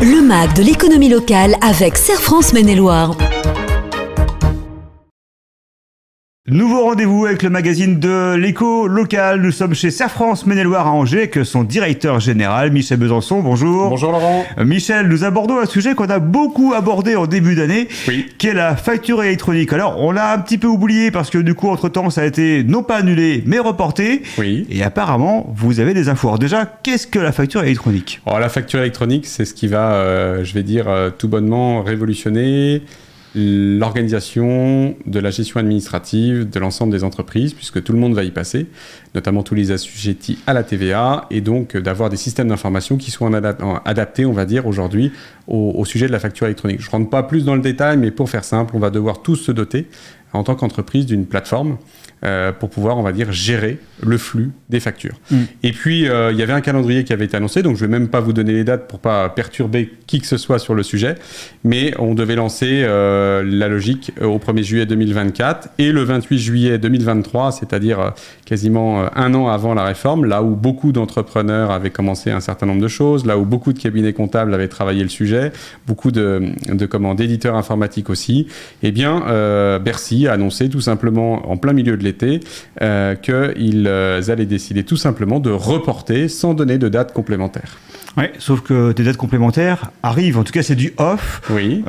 Le MAG de l'économie locale avec Serre France Maine-et-Loire. Nouveau rendez-vous avec le magazine de l'éco local. Nous sommes chez Serre France Maine-et-Loire à Angers avec son directeur général Michel Besançon. Bonjour. Bonjour Laurent. Michel, nous abordons un sujet qu'on a beaucoup abordé en début d'année, oui, qui est la facture électronique. Alors, on l'a un petit peu oublié parce que du coup, entre-temps, ça a été non pas annulé, mais reporté. Oui. Et apparemment, vous avez des infos. Alors déjà, qu'est-ce que la facture électronique ? Alors, la facture électronique, c'est ce qui va, je vais dire, tout bonnement révolutionner l'organisation de la gestion administrative de l'ensemble des entreprises, puisque tout le monde va y passer, notamment tous les assujettis à la TVA, et donc d'avoir des systèmes d'information qui soient adaptés, on va dire, aujourd'hui au sujet de la facture électronique. Je ne rentre pas plus dans le détail, mais pour faire simple, on va devoir tous se doter, en tant qu'entreprise, d'une plateforme pour pouvoir, on va dire, gérer le flux des factures. Et puis, il y avait un calendrier qui avait été annoncé, donc je ne vais même pas vous donner les dates pour ne pas perturber qui que ce soit sur le sujet, mais on devait lancer la logique au 1er juillet 2024 et le 28 juillet 2023, c'est-à-dire quasiment un an avant la réforme, là où beaucoup d'entrepreneurs avaient commencé un certain nombre de choses, là où beaucoup de cabinets comptables avaient travaillé le sujet, beaucoup d'éditeurs informatiques aussi. Eh bien, Bercy a annoncé tout simplement en plein milieu de l'été qu'ils allaient décider tout simplement de reporter sans donner de date complémentaire. Oui, sauf que des dates complémentaires arrivent, en tout cas c'est du off. Oui.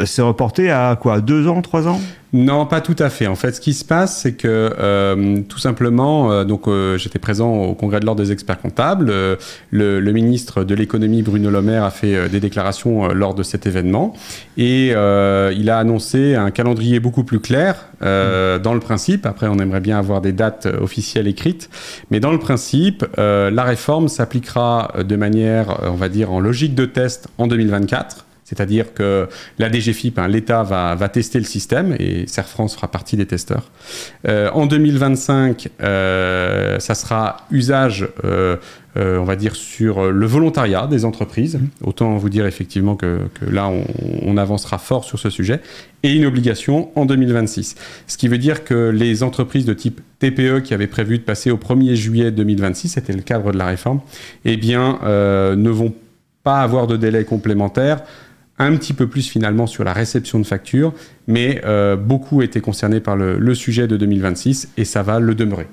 C'est reporté à quoi, 2 ans, 3 ans ? Non, pas tout à fait. En fait, ce qui se passe, c'est que tout simplement, j'étais présent au Congrès de l'Ordre des experts comptables. Le ministre de l'économie, Bruno Le Maire, a fait des déclarations lors de cet événement. Et il a annoncé un calendrier beaucoup plus clair dans le principe. Après, on aimerait bien avoir des dates officielles écrites. Mais dans le principe, la réforme s'appliquera de manière, on va dire, en logique de test en 2024. C'est-à-dire que la DGFiP, l'État va tester le système et Serre France fera partie des testeurs. En 2025, ça sera usage, on va dire, sur le volontariat des entreprises. Autant vous dire effectivement que là, on avancera fort sur ce sujet. Et une obligation en 2026. Ce qui veut dire que les entreprises de type TPE qui avaient prévu de passer au 1er juillet 2026, c'était le cadre de la réforme, eh bien, ne vont pas avoir de délai complémentaire. Un petit peu plus finalement sur la réception de factures, mais beaucoup étaient concernés par le sujet de 2026 et ça va le demeurer.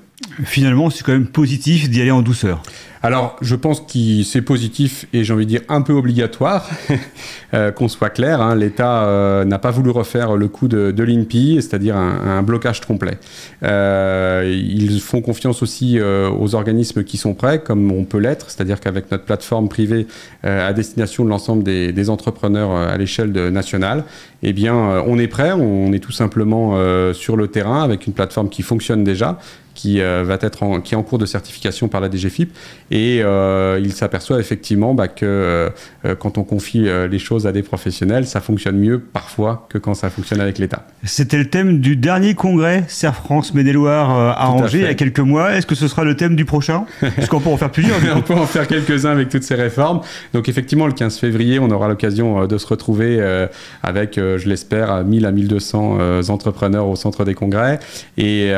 Finalement, c'est quand même positif d'y aller en douceur. Alors, je pense que c'est positif et j'ai envie de dire un peu obligatoire, qu'on soit clair. L'État n'a pas voulu refaire le coup de l'INPI, c'est-à-dire un blocage complet. Ils font confiance aussi aux organismes qui sont prêts, comme on peut l'être, c'est-à-dire qu'avec notre plateforme privée à destination de l'ensemble des entrepreneurs à l'échelle nationale, eh bien, on est prêt, on est tout simplement sur le terrain avec une plateforme qui fonctionne déjà, qui est en cours de certification par la DGFiP et il s'aperçoit effectivement que quand on confie les choses à des professionnels, ça fonctionne mieux parfois que quand ça fonctionne avec l'État. C'était le thème du dernier congrès Serre France Maine-et-Loire à Angers il y a quelques mois. Est-ce que ce sera le thème du prochain ? Parce qu'on peut en faire plusieurs. On peut en faire quelques-uns avec toutes ces réformes. Donc effectivement, le 15 février, on aura l'occasion de se retrouver avec, je l'espère, 1000 à 1200 entrepreneurs au centre des congrès. Et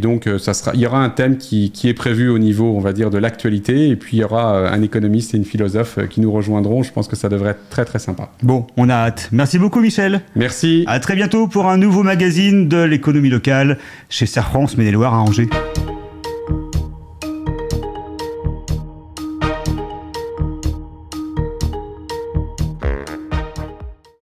donc, il y aura un thème qui est prévu au niveau, on va dire, de l'actualité, et puis il y aura un économiste et une philosophe qui nous rejoindront. Je pense que ça devrait être très très sympa. Bon, on a hâte. Merci beaucoup Michel. Merci. À très bientôt pour un nouveau magazine de l'économie locale chez Serre France Maine-et-Loire à Angers.